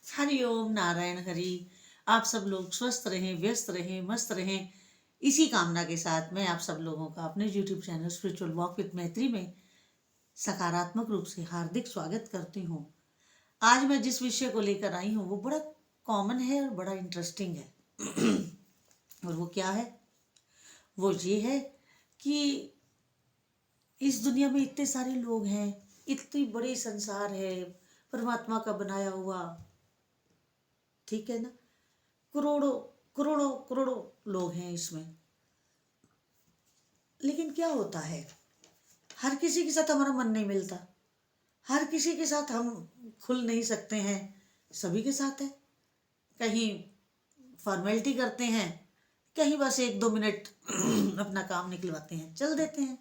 हरि ओम नारायण हरि। आप सब लोग स्वस्थ रहें, व्यस्त रहें, मस्त रहें, इसी कामना के साथ मैं आप सब लोगों का अपने YouTube channel spiritual walk with मैत्री में सकारात्मक रूप से हार्दिक स्वागत करती हूँ। आज मैं जिस विषय को लेकर आई हूँ वो बड़ा कॉमन है और बड़ा इंटरेस्टिंग है। और वो क्या है? वो ये है कि इस दुनिया में इतने सारे लोग हैं, इतनी बड़ी संसार है परमात्मा का बनाया हुआ, ठीक है ना। करोड़ों करोड़ों करोड़ों लोग हैं इसमें। लेकिन क्या होता है, हर किसी के साथ हमारा मन नहीं मिलता, हर किसी के साथ हम खुल नहीं सकते हैं। सभी के साथ है, कहीं फॉर्मेलिटी करते हैं, कहीं बस 1-2 मिनट अपना काम निकलवाते हैं, चल देते हैं।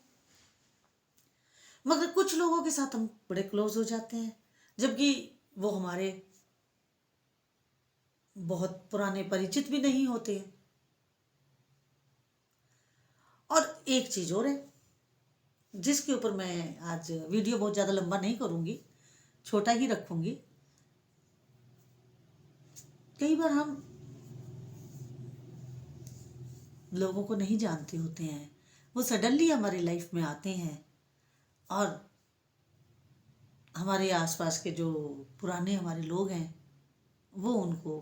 मगर कुछ लोगों के साथ हम बड़े क्लोज हो जाते हैं, जबकि वो हमारे बहुत पुराने परिचित भी नहीं होते हैं। और एक चीज और है जिसके ऊपर मैं आज वीडियो बहुत ज़्यादा लंबा नहीं करूँगी, छोटा ही रखूँगी। कई बार हम लोगों को नहीं जानते होते हैं, वो सडनली हमारी लाइफ में आते हैं और हमारे आसपास के जो पुराने हमारे लोग हैं वो उनको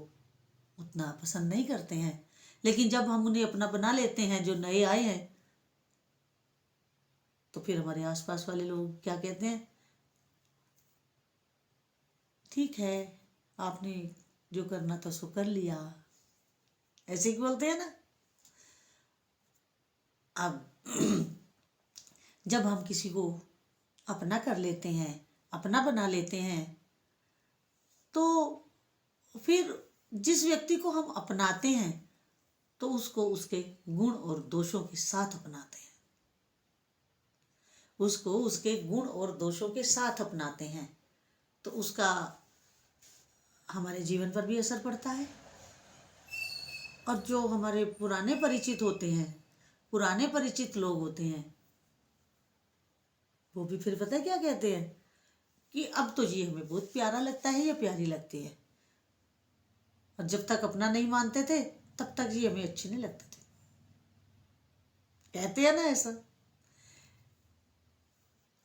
उतना पसंद नहीं करते हैं। लेकिन जब हम उन्हें अपना बना लेते हैं, जो नए आए हैं, तो फिर हमारे आसपास वाले लोग क्या कहते हैं, ठीक है आपने जो करना था सो कर लिया, ऐसे ही बोलते हैं ना। अब जब हम किसी को अपना कर लेते हैं, अपना बना लेते हैं, तो फिर जिस व्यक्ति को हम अपनाते हैं तो उसको उसके गुण और दोषों के साथ अपनाते हैं, उसको उसके गुण और दोषों के साथ अपनाते हैं। तो उसका हमारे जीवन पर भी असर पड़ता है। और जो हमारे पुराने परिचित होते हैं, पुराने परिचित लोग होते हैं, वो भी फिर पता है क्या कहते हैं कि अब तो ये हमें बहुत प्यारा लगता है या प्यारी लगती है, और जब तक अपना नहीं मानते थे तब तक ये हमें अच्छे नहीं लगते थे। कहते हैं ना ऐसा।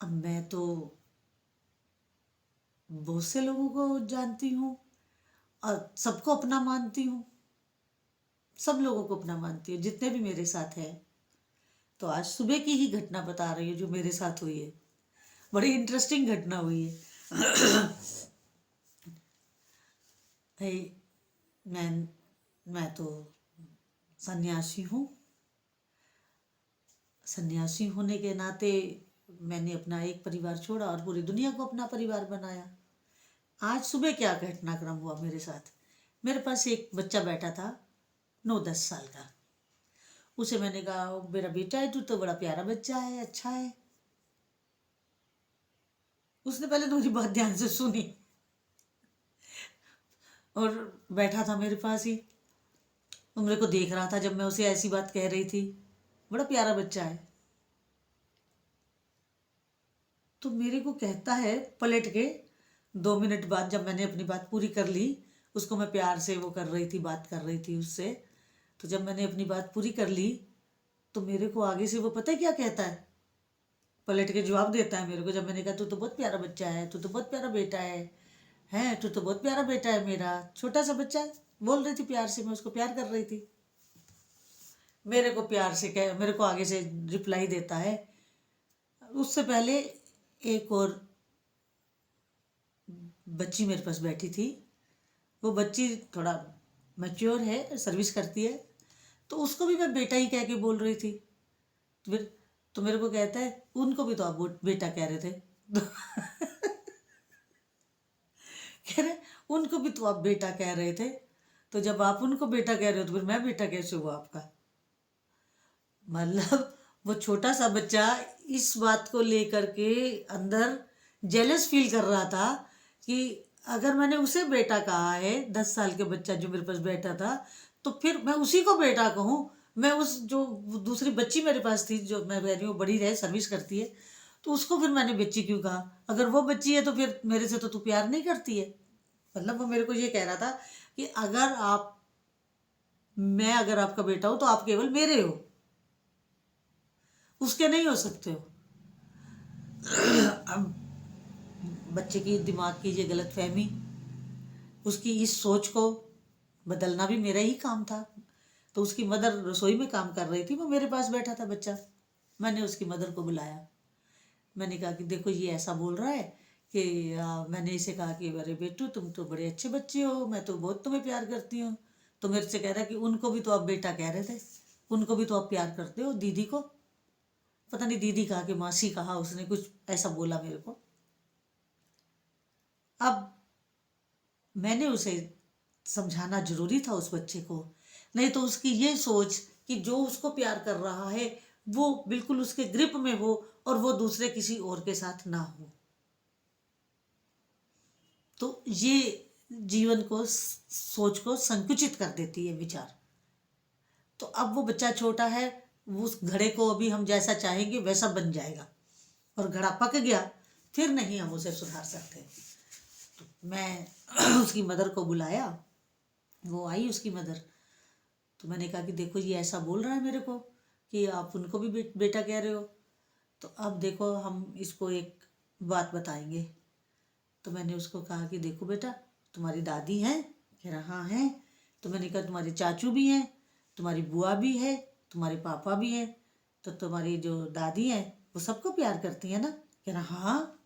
अब मैं तो बहुत से लोगों को जानती हूँ और सबको अपना मानती हूँ, सब लोगों को अपना मानती हूँ जितने भी मेरे साथ हैं। तो आज सुबह की ही घटना बता रही हूँ जो मेरे साथ हुई है, बड़ी इंटरेस्टिंग घटना हुई है। भाई मैं तो सन्यासी हूँ। सन्यासी होने के नाते मैंने अपना एक परिवार छोड़ा और पूरी दुनिया को अपना परिवार बनाया। आज सुबह क्या घटनाक्रम हुआ मेरे साथ। मेरे पास एक बच्चा बैठा था 9-10 साल का। उसे मैंने कहा मेरा बेटा है, तू तो बड़ा प्यारा बच्चा है, अच्छा है। उसने पहले तो मेरी बात ध्यान से सुनी और बैठा था मेरे पास ही, वो मेरे को देख रहा था जब मैं उसे ऐसी बात कह रही थी, बड़ा प्यारा बच्चा है। तो मेरे को कहता है पलट के 2 मिनट बाद, जब मैंने अपनी बात पूरी कर ली, उसको मैं प्यार से वो कर रही थी, बात कर रही थी उससे, तो जब मैंने अपनी बात पूरी कर ली तो मेरे को आगे से वो पता है क्या कहता है, पलट के जवाब देता है मेरे को। जब मैंने कहा तू तो बहुत प्यारा बच्चा है, तू तो बहुत प्यारा बेटा है तू तो बहुत प्यारा बेटा है, मेरा छोटा सा बच्चा है, बोल रही थी प्यार से, मैं उसको प्यार कर रही थी। मेरे को प्यार से कह, मेरे को आगे से रिप्लाई देता है। उससे पहले एक और बच्ची मेरे पास बैठी थी, वो बच्ची थोड़ा मैच्योर है, सर्विस करती है, तो उसको भी मैं बेटा ही कह के बोल रही थी। फिर तो मेरे को कहता है उनको भी तो आप बेटा कह रहे थे। कह रहे उनको भी तो आप बेटा कह रहे थे, तो जब आप उनको बेटा कह रहे हो तो फिर मैं बेटा कैसे हुआ आपका। मतलब वो छोटा सा बच्चा इस बात को लेकर के अंदर जेलस फील कर रहा था कि अगर मैंने उसे बेटा कहा है, 10 साल के बच्चा जो मेरे पास बैठा था, तो फिर मैं उसी को बेटा कहूँ। मैं उस जो दूसरी बच्ची मेरे पास थी, जो मैं कह रही हूँ बड़ी रहे, सर्विस करती है, तो उसको फिर मैंने बच्ची क्यों कहा। अगर वो बच्ची है तो फिर मेरे से तो तू प्यार नहीं करती है। मतलब वो मेरे को ये कह रहा था कि अगर आपका बेटा हूं तो आप केवल मेरे हो, उसके नहीं हो सकते हो। अब बच्चे की दिमाग की ये गलत फहमी, उसकी इस सोच को बदलना भी मेरा ही काम था। तो उसकी मदर रसोई में काम कर रही थी, वो मेरे पास बैठा था बच्चा। मैंने उसकी मदर को बुलाया। मैंने कहा कि देखो ये ऐसा बोल रहा है कि मैंने इसे कहा कि अरे बेटू तुम तो बड़े अच्छे बच्चे हो, मैं तो बहुत तुम्हें प्यार करती हूँ। तो मेरे से कह रहा है कि उनको भी तो आप बेटा कह रहे थे, उनको भी तो आप प्यार करते हो, दीदी को। पता नहीं दीदी कहा कि मासी कहा, उसने कुछ ऐसा बोला मेरे को। अब मैंने उसे समझाना जरूरी था उस बच्चे को, नहीं तो उसकी ये सोच कि जो उसको प्यार कर रहा है वो बिल्कुल उसके ग्रिप में हो और वो दूसरे किसी और के साथ ना हो, तो ये जीवन को, सोच को संकुचित कर देती है विचार। तो अब वो बच्चा छोटा है, उस घड़े को अभी हम जैसा चाहेंगे वैसा बन जाएगा, और घड़ा पक गया फिर नहीं हम उसे सुधार सकते। तो मैं उसकी मदर को बुलाया, वो आई उसकी मदर। तो मैंने कहा कि देखो ये ऐसा बोल रहा है मेरे को कि आप उनको भी बेटा कह रहे हो, तो अब देखो हम इसको एक बात बताएंगे। तो मैंने उसको कहा कि देखो बेटा, तुम्हारी दादी हैं? कह रहा हाँ है। तो मैंने कहा तुम्हारे चाचू भी हैं, तुम्हारी बुआ भी है, तुम्हारे पापा भी हैं, तो तुम्हारी जो दादी हैं वो सबको प्यार करती है ना? कह रहा हाँ।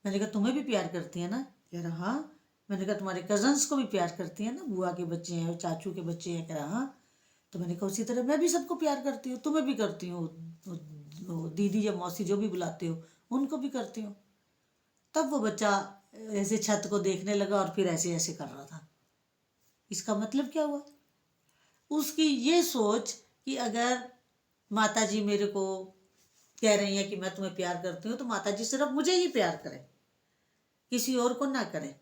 मैंने कहा तुम्हें भी प्यार करती है ना? कह रहा हाँ। मैंने कहा तुम्हारे कजन्स को भी प्यार करती है ना, बुआ के बच्चे हैं, चाचू के बच्चे हैं? कह रहा हाँ। तो मैंने कहा उसी तरह मैं भी सबको प्यार करती हूँ, तुम्हें भी करती हूँ, दीदी या मौसी जो भी बुलाते हो उनको भी करती हूँ। तब वो बच्चा ऐसे छत को देखने लगा और फिर ऐसे ऐसे कर रहा था। इसका मतलब क्या हुआ? उसकी ये सोच कि अगर माता जी मेरे को कह रही हैं कि मैं तुम्हें प्यार करती हूँ तो माता जी सिर्फ मुझे ही प्यार करें, किसी और को ना करें।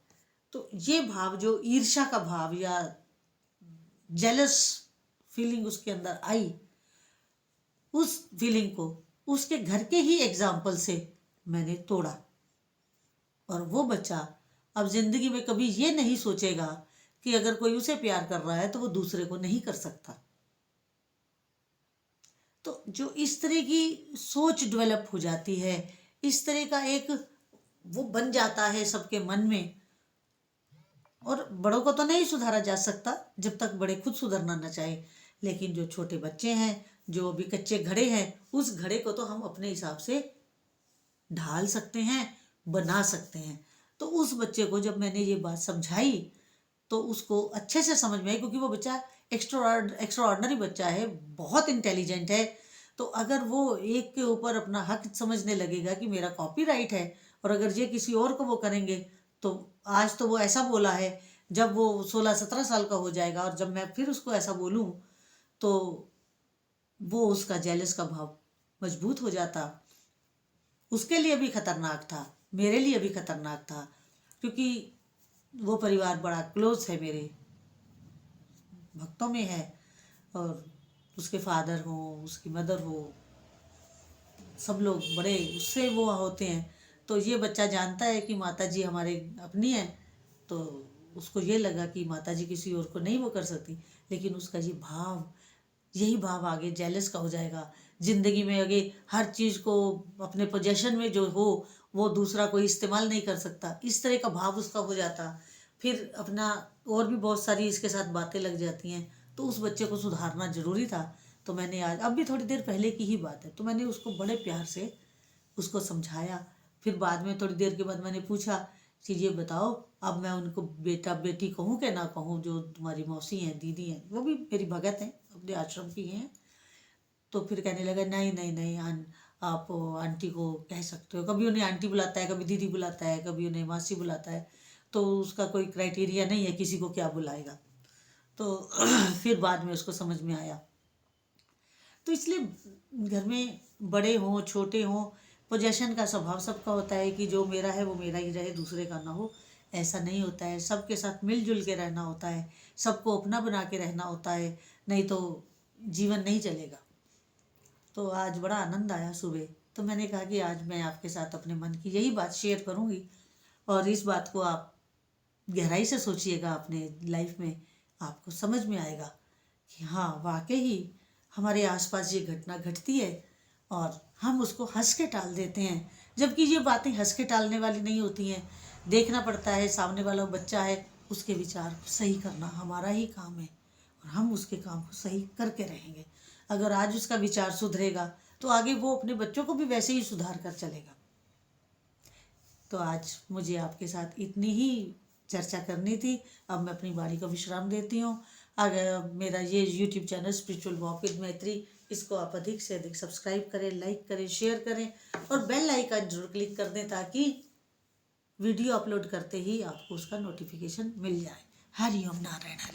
तो ये भाव, जो ईर्ष्या का भाव या जेलस फीलिंग उसके अंदर आई, उस फीलिंग को उसके घर के ही एग्जाम्पल से मैंने तोड़ा। और वो बच्चा अब जिंदगी में कभी ये नहीं सोचेगा कि अगर कोई उसे प्यार कर रहा है तो वो दूसरे को नहीं कर सकता। तो जो इस तरह की सोच डेवलप हो जाती है, इस तरह का एक वो बन जाता है सबके मन में। और बड़ों को तो नहीं सुधारा जा सकता जब तक बड़े खुद सुधरना न चाहे, लेकिन जो छोटे बच्चे हैं, जो अभी कच्चे घड़े हैं, उस घड़े को तो हम अपने हिसाब से ढाल सकते हैं, बना सकते हैं। तो उस बच्चे को जब मैंने ये बात समझाई तो उसको अच्छे से समझ में आई, क्योंकि वो बच्चा एक्स्ट्राऑर्डिनरी बच्चा है, बहुत इंटेलिजेंट है। तो अगर वो एक के ऊपर अपना हक समझने लगेगा कि मेरा कॉपीराइट है, और अगर ये किसी और को वो करेंगे, तो आज तो वो ऐसा बोला है, जब वो 16-17 साल का हो जाएगा और जब मैं फिर उसको ऐसा बोलूं तो वो उसका जेलस का भाव मजबूत हो जाता। उसके लिए भी खतरनाक था, मेरे लिए भी खतरनाक था, क्योंकि वो परिवार बड़ा क्लोज है, मेरे भक्तों में है। और उसके फादर हो, उसकी मदर हो, सब लोग बड़े उससे वो होते हैं। तो ये बच्चा जानता है कि माता जी हमारे अपनी है, तो उसको ये लगा कि माता जी किसी और को नहीं वो कर सकती। लेकिन उसका ये भाव, यही भाव आगे जेलस का हो जाएगा। जिंदगी में आगे हर चीज को अपने पोजेशन में जो हो वो दूसरा कोई इस्तेमाल नहीं कर सकता, इस तरह का भाव उसका हो जाता। फिर अपना और भी बहुत सारी इसके साथ बातें लग जाती हैं। तो उस बच्चे को सुधारना जरूरी था। तो मैंने आज, अब भी थोड़ी देर पहले की ही बात है, तो मैंने उसको बड़े प्यार से उसको समझाया। फिर बाद में थोड़ी देर के बाद मैंने पूछा कि ये बताओ, अब मैं उनको बेटा बेटी कहूँ कि ना कहूँ, जो तुम्हारी मौसी हैं, दीदी हैं, वो भी मेरी भगत हैं, अपने आश्रम की हैं। तो फिर कहने लगा नहीं नहीं नहीं आप आंटी को कह सकते हो। कभी उन्हें आंटी बुलाता है, कभी दीदी बुलाता है, कभी उन्हें मासी बुलाता है। तो उसका कोई क्राइटेरिया नहीं है किसी को क्या बुलाएगा। तो फिर बाद में उसको समझ में आया। तो इसलिए घर में बड़े हों छोटे हों, पोजेशन का स्वभाव सबका होता है कि जो मेरा है वो मेरा ही रहे, दूसरे का ना हो। ऐसा नहीं होता है, सबके साथ मिलजुल के रहना होता है, सबको अपना बना के रहना होता है, नहीं तो जीवन नहीं चलेगा। तो आज बड़ा आनंद आया सुबह। तो मैंने कहा कि आज मैं आपके साथ अपने मन की यही बात शेयर करूंगी, और इस बात को आप गहराई से सोचिएगा अपने लाइफ में, आपको समझ में आएगा कि हाँ वाकई ही हमारे आसपास ये घटना घटती है और हम उसको हंस के टाल देते हैं, जबकि ये बातें हंस के टालने वाली नहीं होती हैं। देखना पड़ता है, सामने वाला बच्चा है, उसके विचार को सही करना हमारा ही काम है और हम उसके काम को सही करके रहेंगे। अगर आज उसका विचार सुधरेगा तो आगे वो अपने बच्चों को भी वैसे ही सुधार कर चलेगा। तो आज मुझे आपके साथ इतनी ही चर्चा करनी थी। अब मैं अपनी वाणी को विश्राम देती हूँ। अगर मेरा ये YouTube channel spiritual walk with मैत्री, इसको आप अधिक से अधिक सब्सक्राइब करें, लाइक करें, शेयर करें और बेल आइकन जरूर क्लिक कर दें ताकि वीडियो अपलोड करते ही आपको उसका नोटिफिकेशन मिल जाए। हरि ओम नारायण।